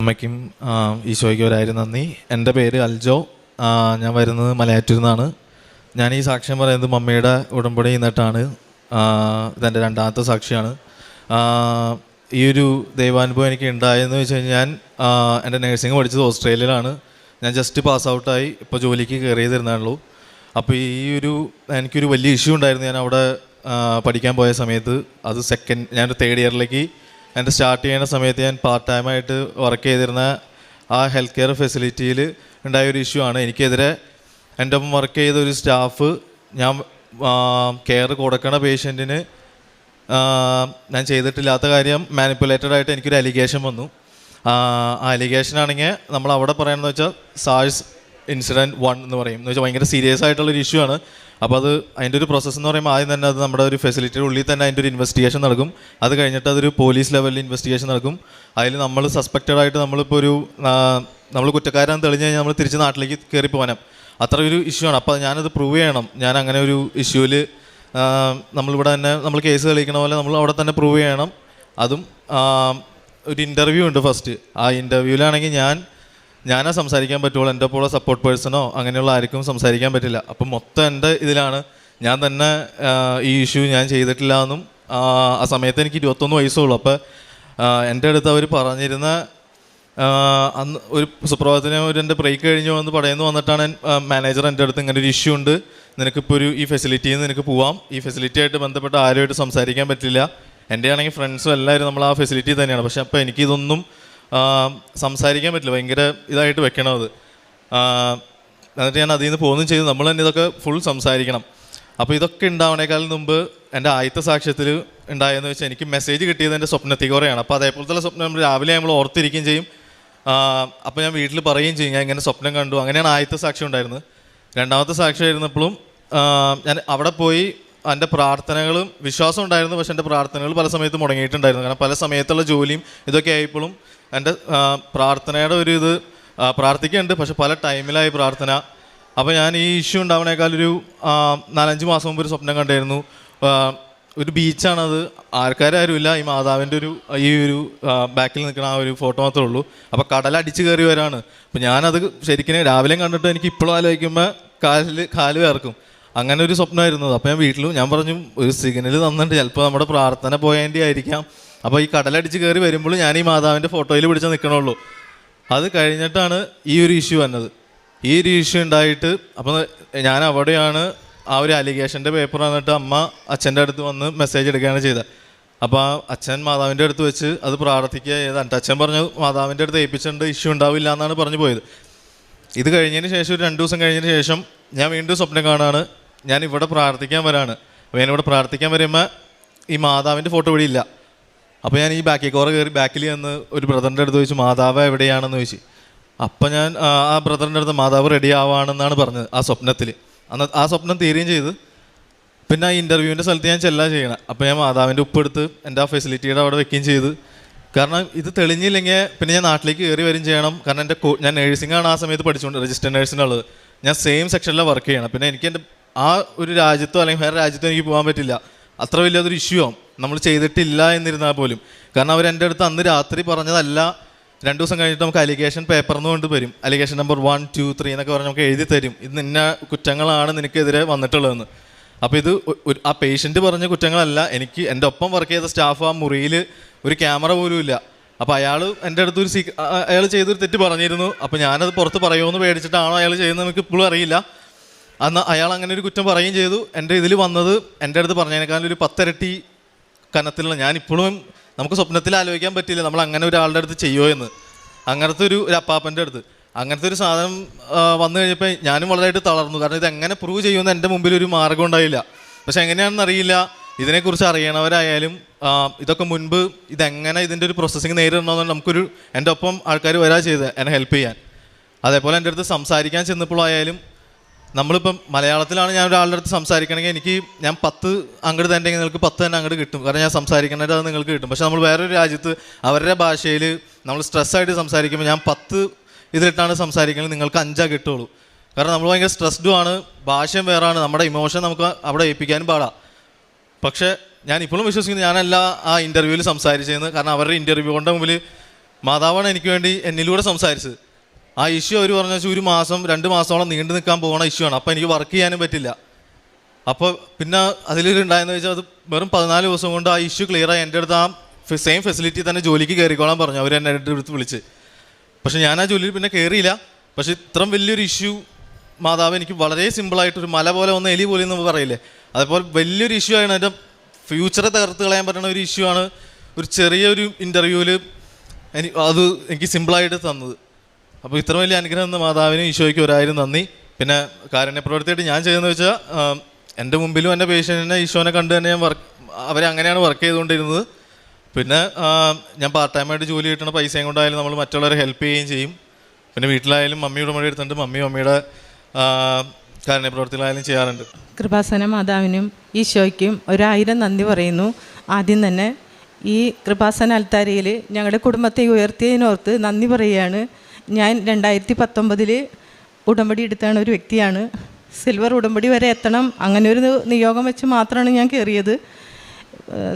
അമ്മയ്ക്കും ഈശോയ്ക്കും ഒരായിരം നന്ദി. എൻ്റെ പേര് അൽജോ. ഞാൻ വരുന്നത് മലയാറ്റൂരിൽ നിന്നാണ്. ഞാൻ ഈ സാക്ഷ്യം പറയുന്നത് മമ്മിയുടെ ഉടമ്പടി നിന്നിട്ടാണ്. ഇതെൻ്റെ രണ്ടാമത്തെ സാക്ഷിയാണ്. ഈ ഒരു ദൈവാനുഭവം എനിക്ക് ഉണ്ടായെന്ന് വെച്ച് കഴിഞ്ഞാൽ ഞാൻ എൻ്റെ നേഴ്സിംഗ് പഠിച്ചത് ഓസ്ട്രേലിയയിലാണ്. ഞാൻ ജസ്റ്റ് പാസ് ഔട്ടായി ഇപ്പോൾ ജോലിക്ക് കയറിയതിരുന്നുള്ളൂ. അപ്പോൾ എനിക്കൊരു വലിയ ഇഷ്യൂ ഉണ്ടായിരുന്നു. ഞാൻ അവിടെ പഠിക്കാൻ പോയ സമയത്ത് അത് ഞാനൊരു തേർഡ് ഇയറിലേക്ക് എൻ്റെ സ്റ്റാർട്ട് ചെയ്യുന്ന സമയത്ത് ഞാൻ പാർട്ട് ടൈമായിട്ട് വർക്ക് ചെയ്തിരുന്ന ആ ഹെൽത്ത് കെയർ ഫെസിലിറ്റിയിൽ ഉണ്ടായൊരു ഇഷ്യൂ ആണ്. എനിക്കെതിരെ എൻ്റെ ഒപ്പം വർക്ക് ചെയ്ത ഒരു സ്റ്റാഫ് ഞാൻ കെയർ കൊടുക്കണ പേഷ്യൻറ്റിന് ഞാൻ ചെയ്തിട്ടില്ലാത്ത കാര്യം മാനിപ്പുലേറ്റഡ് ആയിട്ട് എനിക്കൊരു അലിഗേഷൻ വന്നു. ആ അലിഗേഷനാണെങ്കിൽ നമ്മൾ അവിടെ പറയുന്നത് വെച്ചാൽ സാഴ്സ് ഇൻസിഡൻറ്റ് 1 എന്ന് പറയും. എന്ന് വെച്ചാൽ ഭയങ്കര സീരിയസ് ആയിട്ടുള്ളൊരു ഇഷ്യൂ ആണ്. അപ്പോൾ അതിൻ്റെ ഒരു പ്രോസസ്സ് എന്ന് പറയുമ്പോൾ ആദ്യം തന്നെ അത് നമ്മുടെ ഒരു ഫെസിലിറ്റിയുടെ ഉള്ളിൽ തന്നെ അതിൻ്റെ ഒരു ഇൻവെസ്റ്റിഗേഷൻ നടക്കും. അത് കഴിഞ്ഞിട്ട് അതൊരു പോലീസ് ലെവലിൽ ഇൻവെസ്റ്റിഗേഷൻ നടക്കും. അതിൽ നമ്മൾ സസ്പെക്റ്റഡ് ആയിട്ട് നമ്മളിപ്പോൾ നമ്മൾ കുറ്റക്കാരാന്ന് തെളിഞ്ഞ് കഴിഞ്ഞാൽ നമ്മൾ തിരിച്ച് നാട്ടിലേക്ക് കയറി പോകാനും അത്ര ഒരു ഇഷ്യൂ ആണ്. അപ്പോൾ ഞാനത് പ്രൂവ് ചെയ്യണം. ഞാൻ അങ്ങനെ ഒരു ഇഷ്യൂവിൽ നമ്മളിവിടെ തന്നെ നമ്മൾ കേസ് തെളിയിക്കണ പോലെ നമ്മൾ അവിടെ തന്നെ പ്രൂവ് ചെയ്യണം. അതും ഒരു ഇൻ്റർവ്യൂ ഉണ്ട് ഫസ്റ്റ്. ആ ഇൻ്റർവ്യൂവിലാണെങ്കിൽ ഞാനാ സംസാരിക്കാൻ പറ്റുള്ളൂ. എൻ്റെ ഒപ്പം സപ്പോർട്ട് പേഴ്സണോ അങ്ങനെയുള്ള ആർക്കും സംസാരിക്കാൻ പറ്റില്ല. അപ്പം മൊത്തം എൻ്റെ ഇതിലാണ്. ഞാൻ തന്നെ ഈ ഇഷ്യൂ ഞാൻ ചെയ്തിട്ടില്ല എന്നും ആ സമയത്ത് എനിക്ക് 21 വയസ്സുള്ളൂ. അപ്പോൾ എൻ്റെ അടുത്ത് അവർ പറഞ്ഞിരുന്ന അന്ന് ഒരു സുപ്രഭാതത്തിന് എൻ്റെ ബ്രേക്ക് കഴിഞ്ഞു എന്ന് പറയുന്നു വന്നിട്ടാണ് മാനേജർ എൻ്റെ അടുത്ത് ഇങ്ങനെ ഒരു ഇഷ്യൂ ഉണ്ട്, നിനക്കിപ്പോൾ ഈ ഫെസിലിറ്റിയിൽ നിന്ന് നിനക്ക് പോവാം, ഈ ഫെസിലിറ്റിയായിട്ട് ബന്ധപ്പെട്ട് ആരുമായിട്ട് സംസാരിക്കാൻ പറ്റില്ല. എൻ്റെ ആണെങ്കിൽ ഫ്രണ്ട്സും എല്ലാവരും നമ്മൾ ആ ഫെസിലിറ്റി തന്നെയാണ്. പക്ഷേ അപ്പോൾ എനിക്കിതൊന്നും സംസാരിക്കാൻ പറ്റില്ല, ഭയങ്കര ഇതായിട്ട് വെക്കണം അത്. എന്നിട്ട് ഞാൻ അതിൽ നിന്ന് പോകുകയും ചെയ്തു. നമ്മൾ തന്നെ ഇതൊക്കെ ഫുൾ സംസാരിക്കണം. അപ്പോൾ ഇതൊക്കെ ഉണ്ടാവണേക്കാളും മുമ്പ് എൻ്റെ ആദ്യത്തെ സാക്ഷ്യത്തിൽ ഉണ്ടായെന്ന് വെച്ചാൽ എനിക്ക് മെസ്സേജ് കിട്ടിയത് എൻ്റെ സ്വപ്നത്തിൽ കുറേയാണ്. അപ്പോൾ അതേപോലത്തെ സ്വപ്നം നമ്മൾ രാവിലെ നമ്മൾ ഓർത്തിരിക്കുകയും ചെയ്യും. അപ്പോൾ ഞാൻ വീട്ടിൽ പറയുകയും ചെയ്യും ഞാൻ ഇങ്ങനെ സ്വപ്നം കണ്ടു. അങ്ങനെയാണ് ആദ്യത്തെ സാക്ഷ്യം ഉണ്ടായിരുന്നത്. രണ്ടാമത്തെ സാക്ഷ്യം ആയിരുന്നപ്പോഴും ഞാൻ അവിടെ പോയി എൻ്റെ പ്രാർത്ഥനകളും വിശ്വാസം ഉണ്ടായിരുന്നു. പക്ഷേ എൻ്റെ പ്രാർത്ഥനകൾ പല സമയത്ത് മുടങ്ങിയിട്ടുണ്ടായിരുന്നു. കാരണം പല സമയത്തുള്ള ജോലിയും ഇതൊക്കെ ആയപ്പോഴും എൻ്റെ പ്രാർത്ഥനയുടെ ഒരു ഇത് പ്രാർത്ഥിക്കുന്നുണ്ട്, പക്ഷെ പല ടൈമിലായി പ്രാർത്ഥന. അപ്പോൾ ഞാൻ ഈ ഇഷ്യൂ ഉണ്ടാവണേക്കാളൊരു 4-5 മാസം മുമ്പ് ഒരു സ്വപ്നം കണ്ടായിരുന്നു. ഒരു ബീച്ചാണത്, ആൾക്കാരും ഈ മാതാവിൻ്റെ ഈ ഒരു ബാക്കിൽ നിൽക്കുന്ന ആ ഒരു ഫോട്ടോ മാത്രമേ ഉള്ളൂ. അപ്പോൾ കടലടിച്ച് കയറി വരാണ്. അപ്പോൾ ഞാനത് ശരിക്കും രാവിലെ കണ്ടിട്ട് എനിക്ക് ഇപ്പോഴും ആലോചിക്കുമ്പോൾ കാല് വേർക്കും. അങ്ങനെ ഒരു സ്വപ്നമായിരുന്നത്. അപ്പോൾ ഞാൻ പറഞ്ഞു ഒരു സിഗ്നൽ തന്നിട്ട് ചിലപ്പോൾ നമ്മുടെ പ്രാർത്ഥന പോയതിൻ്റെ ആയിരിക്കാം. അപ്പോൾ ഈ കടലടിച്ച് കയറി വരുമ്പോൾ ഞാൻ ഈ മാതാവിൻ്റെ ഫോട്ടോയിൽ പിടിച്ച് നിൽക്കണുള്ളൂ. അത് കഴിഞ്ഞിട്ടാണ് ഈ ഒരു ഇഷ്യൂ വന്നത്. ഈ ഒരു ഇഷ്യൂ ഉണ്ടായിട്ട് അപ്പോൾ ഞാൻ അവിടെയാണ് ആ ഒരു അലിഗേഷൻ്റെ പേപ്പർ വന്നിട്ട് അമ്മ അച്ഛൻ്റെ അടുത്ത് വന്ന് മെസ്സേജ് എടുക്കുകയാണ് ചെയ്തത്. അപ്പോൾ അച്ഛൻ മാതാവിൻ്റെ അടുത്ത് വെച്ച് അത് പ്രാർത്ഥിക്കുക ചെയ്താണ്. അച്ഛൻ പറഞ്ഞു മാതാവിൻ്റെ അടുത്ത് ഏൽപ്പിച്ചിട്ടുണ്ട്, ഇഷ്യൂ ഉണ്ടാവില്ല എന്നാണ് പറഞ്ഞു പോയത്. ഇത് കഴിഞ്ഞതിന് ശേഷം ഒരു 2 ദിവസം കഴിഞ്ഞതിന് ശേഷം ഞാൻ വീണ്ടും സ്വപ്നം കാണാണ്. ഞാൻ ഇവിടെ പ്രാർത്ഥിക്കാൻ വരാണ്. അപ്പോൾ ഞാനിവിടെ പ്രാർത്ഥിക്കാൻ വരുമ്പോൾ ഈ മാതാവിൻ്റെ ഫോട്ടോ ഇവിടെ ഇല്ല. അപ്പോൾ ഞാൻ ഈ ബാക്കിൽ ചെന്ന് ഒരു ബ്രദറിൻ്റെ അടുത്ത് ചോദിച്ചു മാതാവ് എവിടെയാണെന്ന് ചോദിച്ചു. അപ്പം ഞാൻ ആ ബ്രദറിൻ്റെ അടുത്ത് മാതാവ് റെഡി ആവാണെന്നാണ് പറഞ്ഞത് ആ സ്വപ്നത്തിൽ. ആ സ്വപ്നം തീരുകയും ചെയ്ത് പിന്നെ ആ ഇൻ്റർവ്യൂവിൻ്റെ സ്ഥലത്ത് ഞാൻ ചെയ്യണം. അപ്പോൾ ഞാൻ മാതാവിൻ്റെ ഉപ്പെടുത്ത് എൻ്റെ ആ ഫെസിലിറ്റിയുടെ അവിടെ വെക്കുകയും ചെയ്ത്. കാരണം ഇത് തെളിഞ്ഞില്ലെങ്കിൽ പിന്നെ ഞാൻ നാട്ടിലേക്ക് കയറി വരും ചെയ്യണം. കാരണം ഞാൻ നേഴ്സിംഗാണ് ആ സമയത്ത് പഠിച്ചുകൊണ്ട് രജിസ്റ്റർ നേഴ്സിനുള്ളത്. ഞാൻ സെയിം സെക്ഷനിലാണ് വർക്ക് ചെയ്യണം. പിന്നെ എനിക്ക് എൻ്റെ ആ ഒരു രാജ്യത്തോ അല്ലെങ്കിൽ വേറെ രാജ്യത്തോ എനിക്ക് പോകാൻ പറ്റില്ല. അത്ര വലിയൊരു ഇഷ്യൂ ആവും നമ്മൾ ചെയ്തിട്ടില്ല എന്നിരുന്നാൽ പോലും. കാരണം അവരെൻ്റെ അടുത്ത് അന്ന് രാത്രി പറഞ്ഞതല്ല, 2 ദിവസം കഴിഞ്ഞിട്ട് നമുക്ക് അലിഗേഷൻ പേപ്പറിന്ന് കൊണ്ട് വരും. അലിഗേഷൻ നമ്പർ 1, 2, 3 എന്നൊക്കെ പറഞ്ഞ് നമുക്ക് എഴുതി തരും. ഇത് നിന്ന കുറ്റങ്ങളാണ് നിനക്കെതിരെ വന്നിട്ടുള്ളതെന്ന്. അപ്പോൾ ഇത് ആ പേഷ്യൻറ്റ് പറഞ്ഞ കുറ്റങ്ങളല്ല. എനിക്ക് എൻ്റെ ഒപ്പം വർക്ക് ചെയ്ത സ്റ്റാഫ് ആ മുറിയിൽ ഒരു ക്യാമറ പോലും ഇല്ല. അപ്പോൾ അയാൾ എൻ്റെ അടുത്ത് അയാൾ ചെയ്തൊരു തെറ്റ് പറഞ്ഞിരുന്നു. അപ്പോൾ ഞാനത് പുറത്ത് പറയുമെന്ന് പേടിച്ചിട്ടാണോ അയാൾ ചെയ്യുന്നത് എനിക്ക് ഇപ്പോഴും അറിയില്ല. അന്ന് അയാൾ അങ്ങനെ ഒരു കുറ്റം പറയുകയും ചെയ്തു. എൻ്റെ ഇതിൽ വന്നത് എൻ്റെ അടുത്ത് പറഞ്ഞതിനേക്കാളും ഒരു 10 ഇരട്ടി കനത്തിലുള്ള ഞാനിപ്പോഴും നമുക്ക് സ്വപ്നത്തിൽ ആലോചിക്കാൻ പറ്റില്ല നമ്മൾ അങ്ങനെ ഒരാളുടെ അടുത്ത് ചെയ്യുമോ എന്ന്. അങ്ങനത്തെ ഒരു അപ്പാപ്പൻ്റെ അടുത്ത് അങ്ങനത്തെ ഒരു സാധനം വന്നു കഴിഞ്ഞപ്പോൾ ഞാനും വളരെയായിട്ട് തളർന്നു. കാരണം ഇതെങ്ങനെ പ്രൂവ് ചെയ്യുമെന്ന് എൻ്റെ മുമ്പിൽ ഒരു മാർഗ്ഗം ഉണ്ടായില്ല. പക്ഷെ എങ്ങനെയാണെന്ന് അറിയില്ല. ഇതിനെക്കുറിച്ച് അറിയണവരായാലും ഇതൊക്കെ മുൻപ് ഇതെങ്ങനെ ഇതിൻ്റെ ഒരു പ്രോസസ്സിങ് നേരിടണമെന്ന് നമുക്കൊരു എൻ്റെ ഒപ്പം ആൾക്കാർ വരാ ചെയ്ത് എന്നെ ഹെൽപ്പ് ചെയ്യാൻ. അതേപോലെ എൻ്റെ അടുത്ത് സംസാരിക്കാൻ ചെന്നപ്പോഴായാലും നമ്മളിപ്പം മലയാളത്തിലാണ് ഞാൻ ഒരാളുടെ അടുത്ത് സംസാരിക്കണമെങ്കിൽ ഞാൻ 10 അങ്ങോട്ട് തന്നെ നിങ്ങൾക്ക് 10 തന്നെ അങ്ങോട്ട് കിട്ടും. കാരണം ഞാൻ സംസാരിക്കണത് അത് നിങ്ങൾക്ക് കിട്ടും. പക്ഷേ നമ്മൾ വേറൊരു രാജ്യത്ത് അവരുടെ ഭാഷയിൽ നമ്മൾ സ്ട്രെസ്സായിട്ട് സംസാരിക്കുമ്പോൾ ഞാൻ 10 ഇതിലിട്ടാണ് സംസാരിക്കുന്നത്, നിങ്ങൾക്ക് 5 കിട്ടുള്ളൂ. കാരണം നമ്മൾ ഭയങ്കര സ്ട്രെസ്ഡും ആണ്, ഭാഷയും വേറാണ്, നമ്മുടെ ഇമോഷൻ നമുക്ക് അവിടെ ഏൽപ്പിക്കാനും പാടാം. പക്ഷേ ഞാൻ ഇപ്പോഴും വിശ്വസിക്കുന്നു ഞാനല്ല ആ ഇൻ്റർവ്യൂവിൽ സംസാരിച്ചതെന്ന്. കാരണം അവരുടെ ഇൻ്റർവ്യൂവിൻ്റെ മുമ്പിൽ മാതാവാണ് എനിക്ക് വേണ്ടി എന്നിലൂടെ സംസാരിച്ചത്. ആ ഇഷ്യൂ അവർ പറഞ്ഞ വെച്ചാൽ 1 മാസം 2 മാസത്തോളം നീണ്ടു നിൽക്കാൻ പോകുന്ന ഇഷ്യൂ ആണ്. അപ്പോൾ എനിക്ക് വർക്ക് ചെയ്യാനും പറ്റില്ല. അപ്പോൾ പിന്നെ അതിലുണ്ടായെന്ന് വെച്ചാൽ അത് വെറും 14 ദിവസം കൊണ്ട് ആ ഇഷ്യൂ ക്ലിയർ ആയി. എൻ്റെ അടുത്ത് ആ സെയിം ഫെസിലിറ്റി തന്നെ ജോലിക്ക് കയറിക്കോളാൻ പറഞ്ഞു. അവർ എന്നെ അടുത്ത് വിളിച്ച്. പക്ഷേ ഞാൻ ആ ജോലിയിൽ പിന്നെ കയറിയില്ല. പക്ഷേ ഇത്രയും വലിയൊരു ഇഷ്യൂ മാതാവ് എനിക്ക് വളരെ സിമ്പിളായിട്ടൊരു മല പോലെ ഒന്ന് എലി പോലെ എന്ന് പറയില്ലേ, അതേപോലെ വലിയൊരു ഇഷ്യൂ ആണ്. എൻ്റെ ഫ്യൂച്ചറെ തകർത്ത് കളയാൻ പറ്റുന്ന ഒരു ഇഷ്യൂ ആണ് ഒരു ചെറിയൊരു ഇൻ്റർവ്യൂവിൽ എനിക്ക് സിമ്പിളായിട്ട് തന്നത്. അപ്പോൾ ഇത്ര വലിയ അനുഗ്രഹം തന്ന മാതാവിനും ഈശോയ്ക്ക് 1000 നന്ദി. പിന്നെ കാരുണ്യ പ്രവൃത്തിയായിട്ട് ഞാൻ ചെയ്യുന്നത് വെച്ചാൽ എൻ്റെ മുമ്പിലും എൻ്റെ പേഷ്യൻറ്റിനെ ഈശോനെ കണ്ട് തന്നെ ഞാൻ അവരെ അങ്ങനെയാണ് വർക്ക് ചെയ്തുകൊണ്ടിരുന്നത്. പിന്നെ ഞാൻ പാർട്ട് ടൈമായിട്ട് ജോലി കിട്ടുന്ന പൈസയും കൊണ്ടായാലും നമ്മൾ മറ്റുള്ളവരെ ഹെൽപ്പ് ചെയ്യുകയും ചെയ്യും. പിന്നെ വീട്ടിലായാലും മമ്മിയുടെ മടി എടുത്തിട്ട് മമ്മിയുടെ കാരുണ്യ പ്രവർത്തികളായാലും ചെയ്യാറുണ്ട്. കൃപാസന മാതാവിനും ഈശോയ്ക്കും 1000 നന്ദി പറയുന്നു. ആദ്യം തന്നെ ഈ കൃപാസന അൽത്താരയിൽ ഞങ്ങളുടെ കുടുംബത്തെ ഉയർത്തിയതിനോർത്ത് നന്ദി പറയുകയാണ്. ഞാൻ 2019 ഉടമ്പടി എടുത്താണ് ഒരു വ്യക്തിയാണ്. സിൽവർ ഉടമ്പടി വരെ എത്തണം, അങ്ങനെ ഒരു നിയോഗം വെച്ച് മാത്രമാണ് ഞാൻ കയറിയത്.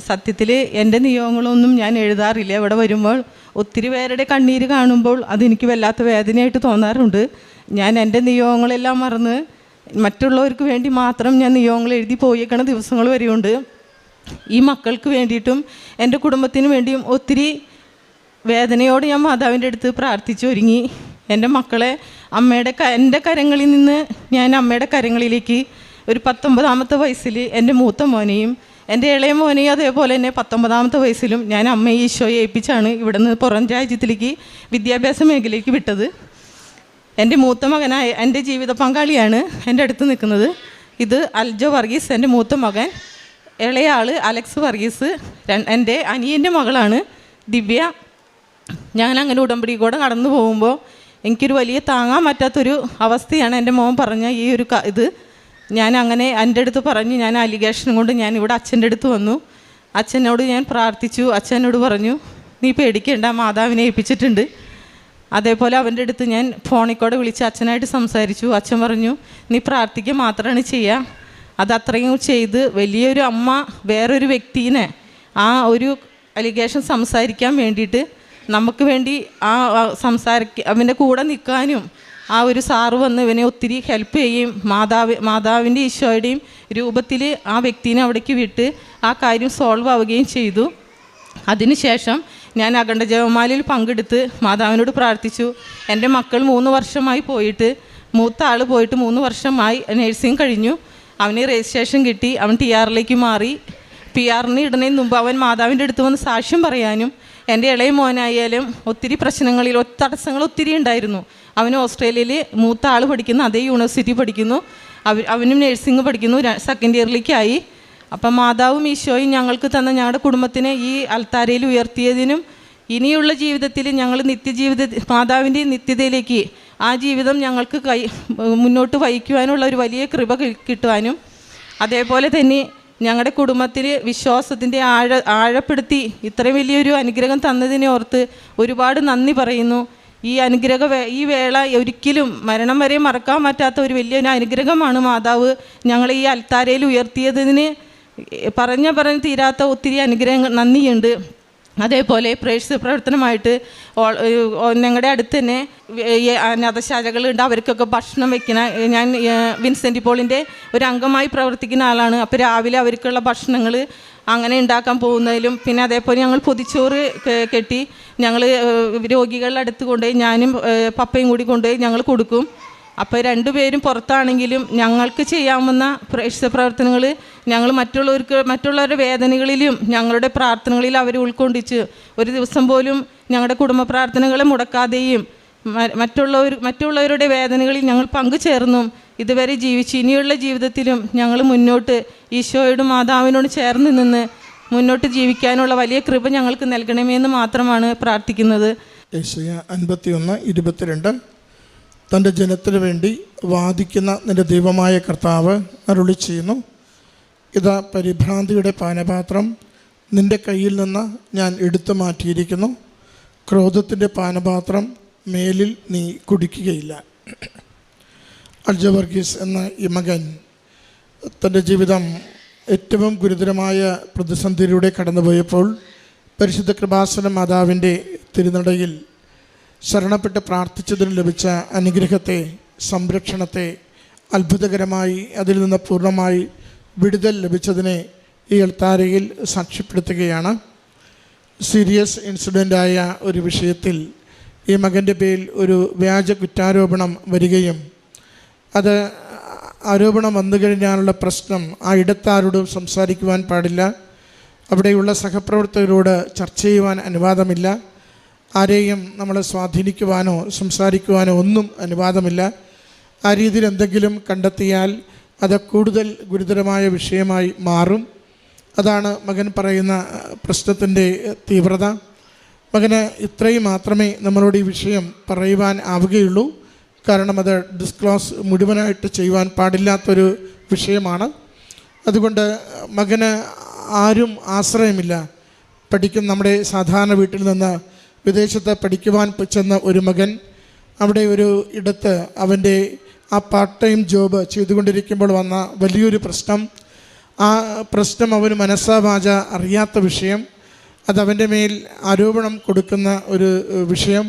സത്യത്തിൽ എൻ്റെ നിയോഗങ്ങളൊന്നും ഞാൻ എഴുതാറില്ല. ഇവിടെ വരുമ്പോൾ ഒത്തിരി പേരുടെ കണ്ണീര് കാണുമ്പോൾ അതെനിക്ക് വല്ലാത്ത വേദനയായിട്ട് തോന്നാറുണ്ട്. ഞാൻ എൻ്റെ നിയോഗങ്ങളെല്ലാം മറന്ന് മറ്റുള്ളവർക്ക് വേണ്ടി മാത്രം ഞാൻ നിയോഗങ്ങൾ എഴുതി പോയേക്കണ ദിവസങ്ങൾ വരെയുണ്ട്. ഈ മക്കൾക്ക് വേണ്ടിയിട്ടും എൻ്റെ കുടുംബത്തിന് വേണ്ടിയും ഒത്തിരി വേദനയോടെ ഞാൻ മാതാവിൻ്റെ അടുത്ത് പ്രാർത്ഥിച്ചു ഒരുങ്ങി. എൻ്റെ മക്കളെ എൻ്റെ കരങ്ങളിൽ നിന്ന് ഞാൻ അമ്മയുടെ കരങ്ങളിലേക്ക് ഒരു 19ാമത്തെ വയസ്സിൽ എൻ്റെ മൂത്ത മോനെയും എൻ്റെ ഇളയ മോനെയും അതേപോലെ തന്നെ 19ാമത്തെ വയസ്സിലും ഞാൻ അമ്മയെ ഈശോയെ ഏൽപ്പിച്ചാണ് ഇവിടെ നിന്ന് പുറം രാജ്യത്തിലേക്ക് വിദ്യാഭ്യാസ മേഖലയിലേക്ക് വിട്ടത്. എൻ്റെ മൂത്ത മകനായ എൻ്റെ ജീവിത പങ്കാളിയാണ് എൻ്റെ അടുത്ത് നിൽക്കുന്നത്. ഇത് അൽജോ വർഗീസ് എൻ്റെ മൂത്ത മകൻ. ഇളയ ആൾ അലക്സ് വർഗീസ് എൻ്റെ അനിയൻ്റെ മകളാണ് ദിവ്യ. ഞാനങ്ങനെ ഉടമ്പടി കൂടെ കടന്നു പോകുമ്പോൾ എനിക്കൊരു വലിയ താങ്ങാൻ പറ്റാത്തൊരു അവസ്ഥയാണ് എൻ്റെ മോൻ പറഞ്ഞ ഈ ഒരു ഇത്. ഞാൻ അങ്ങനെ എൻ്റെ അടുത്ത് പറഞ്ഞു, ഞാൻ അലിഗേഷനും കൊണ്ട് ഞാൻ ഇവിടെ അച്ഛൻ്റെ അടുത്ത് വന്നു. അച്ഛനോട് ഞാൻ പ്രാർത്ഥിച്ചു. അച്ഛനോട് പറഞ്ഞു, നീ പേടിക്കേണ്ട, മാതാവിനെ ഏൽപ്പിച്ചിട്ടുണ്ട്. അതേപോലെ അവൻ്റെ അടുത്ത് ഞാൻ ഫോണിൽ കൂടെ വിളിച്ച് അച്ഛനായിട്ട് സംസാരിച്ചു. അച്ഛൻ പറഞ്ഞു, നീ പ്രാർത്ഥിക്കുക മാത്രമാണ് ചെയ്യുക. അതത്രയും ചെയ്ത് വലിയൊരു അമ്മ വേറൊരു വ്യക്തിനെ ആ ഒരു അലിഗേഷൻ സംസാരിക്കാൻ വേണ്ടിയിട്ട് നമുക്ക് വേണ്ടി അവൻ്റെ കൂടെ നിൽക്കാനും ആ ഒരു സാറ് വന്ന് ഇവനെ ഒത്തിരി ഹെൽപ്പ് ചെയ്യും. മാതാവിൻ്റെ ഈശോയുടെയും രൂപത്തിൽ ആ വ്യക്തിനെ അവിടേക്ക് വിട്ട് ആ കാര്യം സോൾവ് ആവുകയും ചെയ്തു. അതിനുശേഷം ഞാൻ അഖണ്ഡ ജപമാലയിൽ പങ്കെടുത്ത് മാതാവിനോട് പ്രാർത്ഥിച്ചു. എൻ്റെ മക്കൾ 3 വർഷമായി പോയിട്ട്, മൂത്ത ആൾ പോയിട്ട് 3 വർഷമായി, നഴ്സിംഗ് കഴിഞ്ഞു. അവന് രജിസ്ട്രേഷൻ കിട്ടി, അവൻ TRലേക്ക് മാറി. PR-ന് ഇടുന്നതിന് മുമ്പ് അവൻ മാതാവിൻ്റെ അടുത്ത് വന്ന് സാക്ഷ്യം പറയാനും, എൻ്റെ ഇളയ മോനായാലും ഒത്തിരി പ്രശ്നങ്ങളിൽ തടസ്സങ്ങൾ ഒത്തിരി ഉണ്ടായിരുന്നു. അവന് ഓസ്ട്രേലിയയിൽ മൂത്ത ആൾ പഠിക്കുന്നു, അതേ യൂണിവേഴ്സിറ്റി പഠിക്കുന്നു. അവനും നഴ്സിംഗ് പഠിക്കുന്നു, 2nd ഇയറിലേക്കായി. അപ്പം മാതാവും ഈശോയും ഞങ്ങൾക്ക് തന്ന ഞങ്ങളുടെ കുടുംബത്തിനെ ഈ അൽത്താരയിൽ ഉയർത്തിയതിനും ഇനിയുള്ള ജീവിതത്തിൽ ഞങ്ങൾ മാതാവിൻ്റെ നിത്യതയിലേക്ക് ആ ജീവിതം ഞങ്ങൾക്ക് മുന്നോട്ട് വഹിക്കുവാനുള്ള ഒരു വലിയ കൃപ കിട്ടുവാനും, അതേപോലെ തന്നെ ഞങ്ങളുടെ കുടുംബത്തിൽ വിശ്വാസത്തിൻ്റെ ആഴപ്പെടുത്തി ഇത്രയും വലിയൊരു അനുഗ്രഹം തന്നതിനെ ഓർത്ത് ഒരുപാട് നന്ദി പറയുന്നു. ഈ വേള ഒരിക്കലും മരണം വരെ മറക്കാൻ പറ്റാത്ത ഒരു വലിയൊരു അനുഗ്രഹമാണ് മാതാവ് ഞങ്ങളെ ഈ അൽത്താരയിൽ ഉയർത്തിയതിന് പറഞ്ഞ് തീരാത്ത ഒത്തിരി അനുഗ്രഹങ്ങൾ നന്ദിയുണ്ട്. അതേപോലെ പ്രേക്ഷിത പ്രവർത്തനമായിട്ട് ഞങ്ങളുടെ അടുത്ത് തന്നെ അനാഥശാലകളുണ്ട്, അവർക്കൊക്കെ ഭക്ഷണം വെക്കുന്ന ഞാൻ വിൻസെൻ്റ് പോളിൻ്റെ ഒരു അംഗമായി പ്രവർത്തിക്കുന്ന ആളാണ്. അപ്പോൾ രാവിലെ അവർക്കുള്ള ഭക്ഷണങ്ങൾ അങ്ങനെ ഉണ്ടാക്കാൻ പോകുന്നതിലും, പിന്നെ അതേപോലെ ഞങ്ങൾ പൊതിച്ചോറ് കെട്ടി ഞങ്ങൾ രോഗികളുടെ അടുത്ത് കൊണ്ടുപോയി ഞാനും പപ്പയും കൂടി കൊണ്ടുപോയി ഞങ്ങൾ കൊടുക്കും. അപ്പോൾ 2 പേരും പുറത്താണെങ്കിലും ഞങ്ങൾക്ക് ചെയ്യാവുന്ന പ്രേക്ഷിത പ്രവർത്തനങ്ങൾ ഞങ്ങൾ മറ്റുള്ളവരുടെ വേദനകളിലും ഞങ്ങളുടെ പ്രാർത്ഥനകളിലും അവരെ ഉൾക്കൊണ്ടിച്ച് ഒരു ദിവസം പോലും ഞങ്ങളുടെ കുടുംബ പ്രാർത്ഥനകളെ മുടക്കാതെയും മറ്റുള്ളവരുടെ വേദനകളിൽ ഞങ്ങൾ പങ്കുചേർന്നും ഇതുവരെ ജീവിച്ച് ഇനിയുള്ള ജീവിതത്തിലും ഞങ്ങൾ മുന്നോട്ട് ഈശോയോടും മാതാവിനോട് ചേർന്ന് നിന്ന് മുന്നോട്ട് ജീവിക്കാനുള്ള വലിയ കൃപ ഞങ്ങൾക്ക് നൽകണമെന്ന് മാത്രമാണ് പ്രാർത്ഥിക്കുന്നത്. യെശയ്യാ 51:22 തൻ്റെ ജനത്തിനു വേണ്ടി വാദിക്കുന്ന നിൻ്റെ ദൈവമായ കർത്താവ് അരുളി ചെയ്യുന്നു, ഇതാ പരിഭ്രാന്തിയുടെ പാനപാത്രം നിൻ്റെ കയ്യിൽ നിന്ന് ഞാൻ എടുത്തു മാറ്റിയിരിക്കുന്നു, ക്രോധത്തിൻ്റെ പാനപാത്രം മേലിൽ നീ കുടിക്കുകയില്ല. അൽജോ വർഗീസ് എന്ന ഈ മകൻ തൻ്റെ ജീവിതം ഏറ്റവും ഗുരുതരമായ പ്രതിസന്ധിയിലൂടെ കടന്നുപോയപ്പോൾ പരിശുദ്ധ കൃപാസന മാതാവിൻ്റെ തിരുനടയിൽ ശരണപ്പെട്ട് പ്രാർത്ഥിച്ചതിന് ലഭിച്ച അനുഗ്രഹത്തെ, സംരക്ഷണത്തെ, അത്ഭുതകരമായി അതിൽ നിന്ന് പൂർണ്ണമായി വിടുതൽ ലഭിച്ചതിനെ ഈ അൾത്താരയിൽ സാക്ഷ്യപ്പെടുത്തുകയാണ്. സീരിയസ് ഇൻസിഡൻ്റായ ഒരു വിഷയത്തിൽ ഈ മകൻ്റെ പേരിൽ ഒരു വ്യാജ കുറ്റാരോപണം വരികയും അത് ആരോപണം വന്നു കഴിഞ്ഞാലുള്ള പ്രശ്നം ആ ഇടത്താരോടും സംസാരിക്കുവാൻ പാടില്ല, അവിടെയുള്ള സഹപ്രവർത്തകരോട് ചർച്ച ചെയ്യുവാൻ അനുവാദമില്ല, ആരെയും നമ്മളെ സ്വാധീനിക്കുവാനോ സംസാരിക്കുവാനോ ഒന്നും അനുവാദമില്ല. ആ രീതിയിൽ എന്തെങ്കിലും കണ്ടെത്തിയാൽ അത് കൂടുതൽ ഗുരുതരമായ വിഷയമായി മാറും. അതാണ് മകൻ പറയുന്ന പ്രശ്നത്തിൻ്റെ തീവ്രത. മകന് ഇത്രയും മാത്രമേ നമ്മളോട് ഈ വിഷയം പറയുവാൻ ആവുകയുള്ളൂ. കാരണം അത് ഡിസ്ക്ലോസ് മുഴുവനായിട്ട് ചെയ്യുവാൻ പാടില്ലാത്തൊരു വിഷയമാണ്. അതുകൊണ്ട് മകന് ആരും ആശ്രയമില്ല. നമ്മുടെ സാധാരണ വീട്ടിൽ നിന്ന് വിദേശത്ത് പഠിക്കുവാൻ ചെന്ന ഒരു മകൻ അവിടെ ഒരു ഇടത്ത് അവൻ്റെ ആ പാർട്ട് ടൈം ജോബ് ചെയ്തുകൊണ്ടിരിക്കുമ്പോൾ വന്ന വലിയൊരു പ്രശ്നം, ആ പ്രശ്നം അവന് മനസ്സാവാച അറിയാത്ത വിഷയം, അതവൻ്റെ മേൽ ആരോപണം കൊടുക്കുന്ന ഒരു വിഷയം.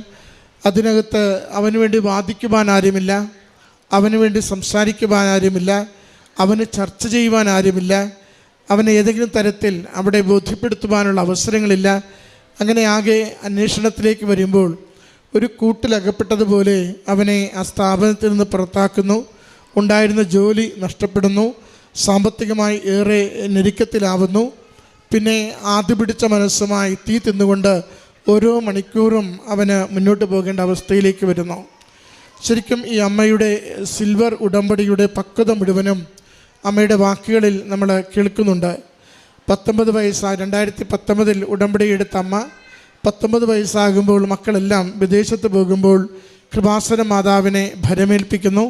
അതിനകത്ത് അവന് വേണ്ടി വാദിക്കുവാൻ ആരുമില്ല, അവന് വേണ്ടി സംസാരിക്കുവാൻ ആരുമില്ല, അവന് ചർച്ച ചെയ്യുവാൻ ആരുമില്ല, അവനെ ഏതെങ്കിലും തരത്തിൽ അവിടെ ബോധ്യപ്പെടുത്തുവാനുള്ള അവസരങ്ങളില്ല. അങ്ങനെ ആകെ അന്വേഷണത്തിലേക്ക് വരുമ്പോൾ ഒരു കൂട്ടിലകപ്പെട്ടതുപോലെ അവനെ ആ സ്ഥാപനത്തിൽ നിന്ന് പുറത്താക്കുന്നു. ഉണ്ടായിരുന്ന ജോലി നഷ്ടപ്പെടുന്നു, സാമ്പത്തികമായി ഏറെ ഞെരുക്കത്തിലാവുന്നു. പിന്നെ ആദ്യ പിടിച്ച മനസ്സുമായി തീ തിന്നുകൊണ്ട് ഓരോ മണിക്കൂറും അവന് മുന്നോട്ട് പോകേണ്ട അവസ്ഥയിലേക്ക് വരുന്നു. ശരിക്കും ഈ അമ്മയുടെ സിൽവർ ഉടമ്പടിയുടെ പക്വത മുഴുവനും അമ്മയുടെ വാക്കുകളിൽ നമ്മൾ കേൾക്കുന്നുണ്ട്. 19 വയസ്സായി 2019 ഉടമ്പടി എടുത്ത അമ്മ 19 വയസ്സാകുമ്പോൾ മക്കളെല്ലാം വിദേശത്ത് പോകുമ്പോൾ കൃപാസന മാതാവിനെ ഭരമേൽപ്പിക്കുന്നു.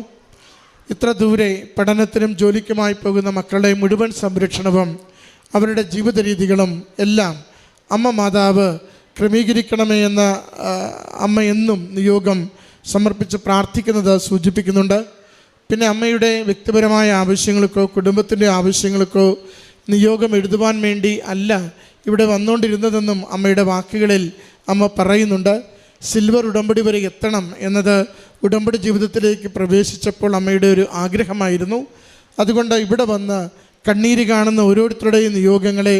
ഇത്ര ദൂരെ പഠനത്തിനും ജോലിക്കുമായി പോകുന്ന മക്കളുടെ മുഴുവൻ സംരക്ഷണവും അവരുടെ ജീവിത രീതികളും എല്ലാം അമ്മ മാതാവ് ക്രമീകരിക്കണമേ എന്ന അമ്മ എന്നും നിയോഗം സമർപ്പിച്ച് പ്രാർത്ഥിക്കുന്നത് സൂചിപ്പിക്കുന്നുണ്ട്. പിന്നെ അമ്മയുടെ വ്യക്തിപരമായ ആവശ്യങ്ങൾക്കോ കുടുംബത്തിൻ്റെ ആവശ്യങ്ങൾക്കോ നിയോഗം എഴുതുവാൻ വേണ്ടി അല്ല ഇവിടെ വന്നുകൊണ്ടിരുന്നതെന്നും അമ്മയുടെ വാക്കുകളിൽ അമ്മ പറയുന്നുണ്ട്. സിൽവർ ഉടമ്പടി വരെ എത്തണം എന്നത് ഉടമ്പടി ജീവിതത്തിലേക്ക് പ്രവേശിച്ചപ്പോൾ അമ്മയുടെ ഒരു ആഗ്രഹമായിരുന്നു. അതുകൊണ്ട് ഇവിടെ വന്ന് കണ്ണീര് കാണുന്ന ഓരോരുത്തരുടെയും നിയോഗങ്ങളെ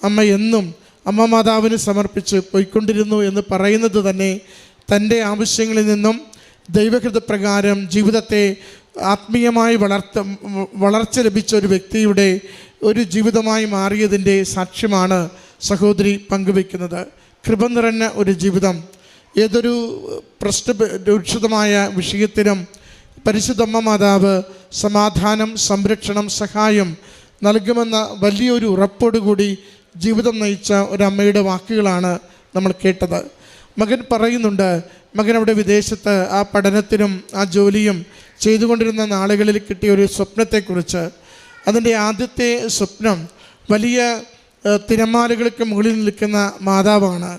അമ്മ എന്നും അമ്മ മാതാവിന് സമർപ്പിച്ച് പോയിക്കൊണ്ടിരുന്നു എന്ന് പറയുന്നത് തന്നെ തൻ്റെ ആവശ്യങ്ങളിൽ നിന്നും ദൈവകൃതപ്രകാരം ജീവിതത്തെ ആത്മീയമായി വളർച്ച ലഭിച്ച ഒരു വ്യക്തിയുടെ ഒരു ജീവിതമായി മാറിയതിൻ്റെ സാക്ഷ്യമാണ് സഹോദരി പങ്കുവയ്ക്കുന്നത്. കൃപ നിറഞ്ഞ ഒരു ജീവിതം. ഏതൊരു പ്രശ്നരൂക്ഷിതമായ വിഷയത്തിനും പരിശുദ്ധമ്മ മാതാവ് സമാധാനം, സംരക്ഷണം, സഹായം നൽകുമെന്ന വലിയൊരു ഉറപ്പോടുകൂടി ജീവിതം നയിച്ച ഒരമ്മയുടെ വാക്കുകളാണ് നമ്മൾ കേട്ടത്. മകൻ പറയുന്നുണ്ട്, മകൻ അവിടെ വിദേശത്ത് ആ പഠനത്തിനും ആ ജോലിയും ചെയ്തുകൊണ്ടിരുന്ന നാളുകളിൽ കിട്ടിയ ഒരു സ്വപ്നത്തെക്കുറിച്ച്. അതിൻ്റെ ആദ്യത്തെ സ്വപ്നം വലിയ തിരമാലകൾക്ക് മുകളിൽ നിൽക്കുന്ന മാതാവാണ്.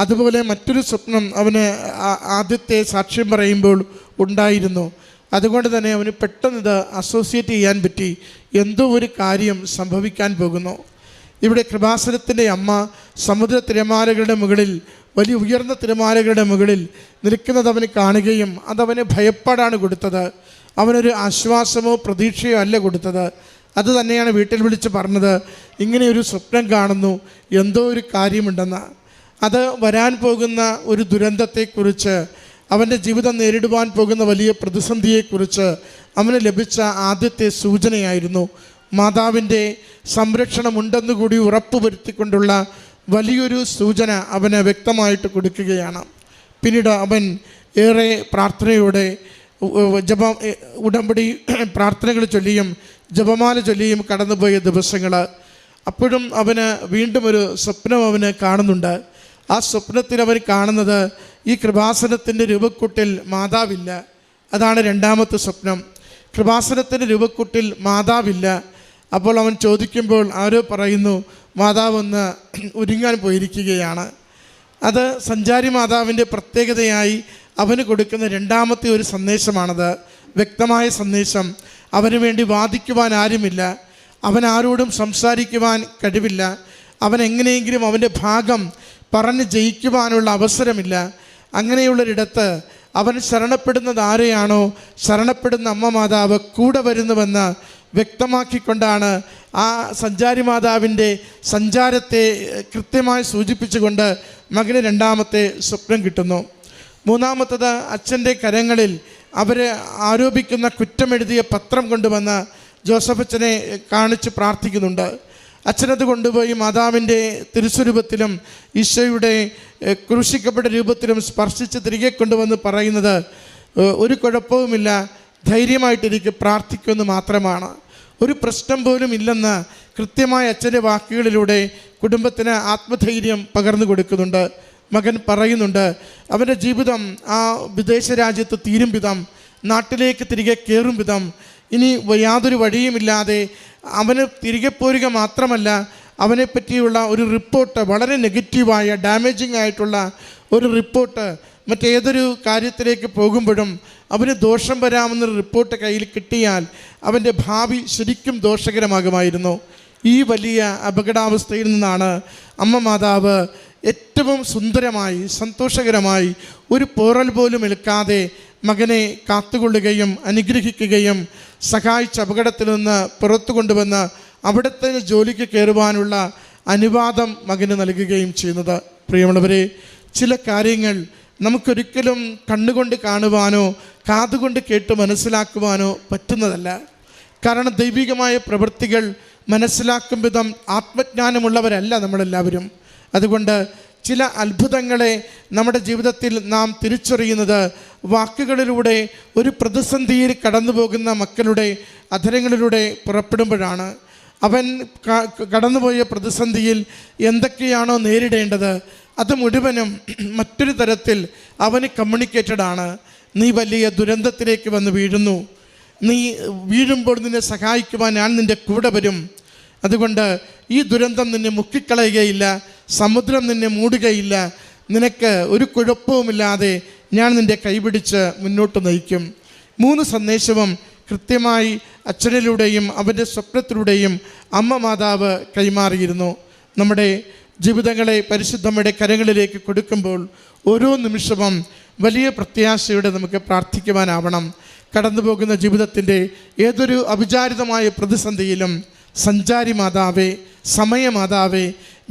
അതുപോലെ മറ്റൊരു സ്വപ്നം അവന് ആദ്യത്തെ സാക്ഷ്യം പറയുമ്പോൾ ഉണ്ടായിരുന്നു. അതുകൊണ്ട് തന്നെ അവന് പെട്ടെന്ന് ഇത് അസോസിയേറ്റ് ചെയ്യാൻ പറ്റി, എന്തോ ഒരു കാര്യം സംഭവിക്കാൻ പോകുന്നു. ഇവിടെ കൃപാസനത്തിൻ്റെ അമ്മ സമുദ്ര തിരമാലകളുടെ മുകളിൽ, വലിയ ഉയർന്ന തിരമാലകളുടെ മുകളിൽ നിൽക്കുന്നത് അവന് കാണുകയും അതവന് ഭയപ്പാടാണ് കൊടുത്തത്. അവനൊരു ആശ്വാസമോ പ്രതീക്ഷയോ അല്ല കൊടുത്തത്. അത് തന്നെയാണ് വീട്ടിൽ വിളിച്ച് പറഞ്ഞത്, ഇങ്ങനെയൊരു സ്വപ്നം കാണുന്നു, എന്തോ ഒരു കാര്യമുണ്ടെന്ന്. അത് വരാൻ പോകുന്ന ഒരു ദുരന്തത്തെക്കുറിച്ച്, അവൻ്റെ ജീവിതം നേരിടുവാൻ പോകുന്ന വലിയ പ്രതിസന്ധിയെക്കുറിച്ച് അവന് ലഭിച്ച ആദ്യത്തെ സൂചനയായിരുന്നു. മാതാവിൻ്റെ സംരക്ഷണമുണ്ടെന്നുകൂടി ഉറപ്പുവരുത്തിക്കൊണ്ടുള്ള വലിയൊരു സൂചന അവന് വ്യക്തമായിട്ട് കൊടുക്കുകയാണ്. പിന്നീട് അവൻ ഏറെ പ്രാർത്ഥനയോടെ ഉടമ്പടി പ്രാർത്ഥനകൾ ചൊല്ലിയും ജപമാല ചൊല്ലിയും കടന്നുപോയ ദിവസങ്ങൾ. അപ്പോഴും അവന് വീണ്ടും ഒരു സ്വപ്നം അവന് കാണുന്നുണ്ട്. ആ സ്വപ്നത്തിൽ അവൻ കാണുന്നത് ഈ കൃപാസനത്തിൻ്റെ രൂപക്കൂട്ടിൽ മാതാവില്ല. അതാണ് രണ്ടാമത്തെ സ്വപ്നം. കൃപാസനത്തിൻ്റെ രൂപക്കൂട്ടിൽ മാതാവില്ല. അപ്പോൾ അവൻ ചോദിക്കുമ്പോൾ ആരോ പറയുന്നു, മാതാവൊന്ന് ഒരുങ്ങാൻ പോയിരിക്കുകയാണ്. അത് സഞ്ചാരി മാതാവിൻ്റെ പ്രത്യേകതയായി അവന് കൊടുക്കുന്ന രണ്ടാമത്തെ ഒരു സന്ദേശമാണത്. വ്യക്തമായ സന്ദേശം. അവന് വേണ്ടി വാദിക്കുവാൻ ആരുമില്ല, അവൻ ആരോടും സംസാരിക്കുവാൻ കഴിവില്ല, അവൻ എങ്ങനെയെങ്കിലും അവൻ്റെ ഭാഗം പറഞ്ഞ് ജയിക്കുവാനുള്ള അവസരമില്ല. അങ്ങനെയുള്ളൊരിടത്ത് അവൻ ശരണപ്പെടുന്നത് ആരെയാണോ ശരണപ്പെടുന്ന അമ്മ മാതാവ് കൂടെ വരുന്നുവെന്ന് വ്യക്തമാക്കിക്കൊണ്ടാണ് ആ സഞ്ചാരി മാതാവിൻ്റെ സഞ്ചാരത്തെ കൃത്യമായി സൂചിപ്പിച്ചുകൊണ്ട് മകന് രണ്ടാമത്തെ സ്വപ്നം കിട്ടുന്നു. മൂന്നാമത്തത് അച്ഛൻ്റെ കരങ്ങളിൽ അവർ ആരോപിക്കുന്ന കുറ്റമെഴുതിയ പത്രം കൊണ്ടുവന്ന് ജോസഫ് അച്ഛനെ കാണിച്ച് പ്രാർത്ഥിക്കുന്നുണ്ട്. അച്ഛനത് കൊണ്ടുപോയി മാതാവിൻ്റെ തിരുസ്വരൂപത്തിലും ഈശോയുടെ ക്രൂശിക്കപ്പെട്ട രൂപത്തിലും സ്പർശിച്ച് തിരികെ കൊണ്ടുവന്ന് പറയുന്നത്, ഒരു കുഴപ്പവുമില്ല, ധൈര്യമായിട്ടിരിക്കും, പ്രാർത്ഥിക്കുമെന്ന് മാത്രമാണ്. ഒരു പ്രശ്നം പോലും ഇല്ലെന്ന് കൃത്യമായ അച്ഛൻ്റെ വാക്കുകളിലൂടെ കുടുംബത്തിന് ആത്മധൈര്യം പകർന്നു കൊടുക്കുന്നുണ്ട്. മകൻ പറയുന്നുണ്ട്, അവൻ്റെ ജീവിതം ആ വിദേശ രാജ്യത്ത് തീരും വിധം, നാട്ടിലേക്ക് തിരികെ കയറും വിധം, ഇനി യാതൊരു വഴിയുമില്ലാതെ അവന് തിരികെ പോരുക മാത്രമല്ല, അവനെ പറ്റിയുള്ള ഒരു റിപ്പോർട്ട്, വളരെ നെഗറ്റീവായ ഡാമേജിങ് ആയിട്ടുള്ള ഒരു റിപ്പോർട്ട് മറ്റേതൊരു കാര്യത്തിലേക്ക് പോകുമ്പോഴും അവന് ദോഷം വരാമെന്നൊരു റിപ്പോർട്ട് കയ്യിൽ കിട്ടിയാൽ അവൻ്റെ ഭാവി ശരിക്കും ദോഷകരമാകുമായിരുന്നു. ഈ വലിയ അപകടാവസ്ഥയിൽ നിന്നാണ് അമ്മ മാതാവ് ഏറ്റവും സുന്ദരമായി സന്തോഷകരമായി ഒരു പോറൽ പോലും ഏൽക്കാതെ മകനെ കാത്തുകൊള്ളുകയും അനുഗ്രഹിക്കുകയും സഹായിച്ച അപകടത്തിൽ നിന്ന് പുറത്തു കൊണ്ടുവന്ന് അവിടുത്തെ ജോലിക്ക് കയറുവാനുള്ള അനുവാദം മകന് നൽകുകയും ചെയ്യുന്നത്. പ്രിയമുള്ളവരെ, ചില കാര്യങ്ങൾ നമുക്കൊരിക്കലും കണ്ണുകൊണ്ട് കാണുവാനോ കാതുകൊണ്ട് കേട്ട് മനസ്സിലാക്കുവാനോ പറ്റുന്നതല്ല. കാരണം ദൈവികമായ പ്രവൃത്തികൾ മനസ്സിലാക്കും വിധം ആത്മജ്ഞാനമുള്ളവരല്ല നമ്മളെല്ലാവരും. അതുകൊണ്ട് ചില അത്ഭുതങ്ങളെ നമ്മുടെ ജീവിതത്തിൽ നാം തിരിച്ചറിയുന്നത് വാക്കുകളിലൂടെ ഒരു പ്രതിസന്ധിയിൽ കടന്നു പോകുന്ന മക്കളുടെ അധരങ്ങളിലൂടെ പുറപ്പെടുമ്പോഴാണ്. അവൻ കടന്നുപോയ പ്രതിസന്ധിയിൽ എന്തൊക്കെയാണോ നേരിടേണ്ടത് അത് മുഴുവനും മറ്റൊരു തരത്തിൽ അവന് കമ്മ്യൂണിക്കേറ്റഡ് ആണ്. നീ വലിയ ദുരന്തത്തിലേക്ക് വന്ന് വീഴുന്നു, നീ വീഴുമ്പോൾ നിന്നെ സഹായിക്കുവാൻ ഞാൻ നിൻ്റെ കൂടെ വരും. അതുകൊണ്ട് ഈ ദുരന്തം നിന്നെ മുക്കിക്കളയുകയില്ല, സമുദ്രം നിന്നെ മൂടുകയില്ല, നിനക്ക് ഒരു കുഴപ്പവുമില്ലാതെ ഞാൻ നിൻ്റെ കൈപിടിച്ച് മുന്നോട്ട് നയിക്കും. 3 സന്ദേശവും കൃത്യമായി അച്ഛനിലൂടെയും അവൻ്റെ സ്വപ്നത്തിലൂടെയും അമ്മ മാതാവ് കൈമാറിയിരുന്നു. നമ്മുടെ ജീവിതങ്ങളെ പരിശുദ്ധമ്മയുടെ കരങ്ങളിലേക്ക് കൊടുക്കുമ്പോൾ ഓരോ നിമിഷവും വലിയ പ്രത്യാശയോടെ നമുക്ക് പ്രാർത്ഥിക്കുവാനാവണം. കടന്നു പോകുന്ന ജീവിതത്തിൻ്റെ ഏതൊരു അവിചാരിതമായ പ്രതിസന്ധിയിലും സഞ്ചാരി മാതാവേ, സമയമാതാവേ,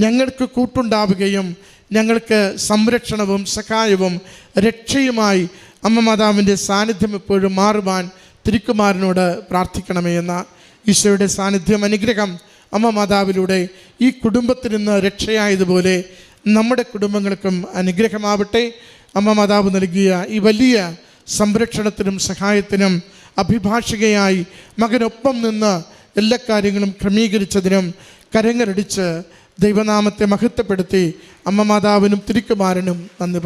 ഞങ്ങൾക്ക് കൂട്ടുണ്ടാവുകയും ഞങ്ങൾക്ക് സംരക്ഷണവും സഹായവും രക്ഷയുമായി അമ്മ മാതാവിൻ്റെ സാന്നിധ്യം എപ്പോഴും മാറുവാൻ തിരുക്കുമാരനോട് പ്രാർത്ഥിക്കണമേ എന്ന ഈശോയുടെ സാന്നിധ്യം, അനുഗ്രഹം അമ്മ മാതാവിലൂടെ ഈ കുടുംബത്തിൽ നിന്ന് രക്ഷയായതുപോലെ നമ്മുടെ കുടുംബങ്ങൾക്കും അനുഗ്രഹമാവട്ടെ. അമ്മ മാതാവ് നൽകിയ ഈ വലിയ സംരക്ഷണത്തിനും സഹായത്തിനും അഭിഭാഷകയായി മകനൊപ്പം നിന്ന് എല്ലാ കാര്യങ്ങളും ക്രമീകരിച്ചതിനും കരങ്ങളടിച്ച് ദൈവനാമത്തെ മഹത്വപ്പെടുത്തി അമ്മ മാതാവിനും തിരുക്കുമാരനും നന്ദി.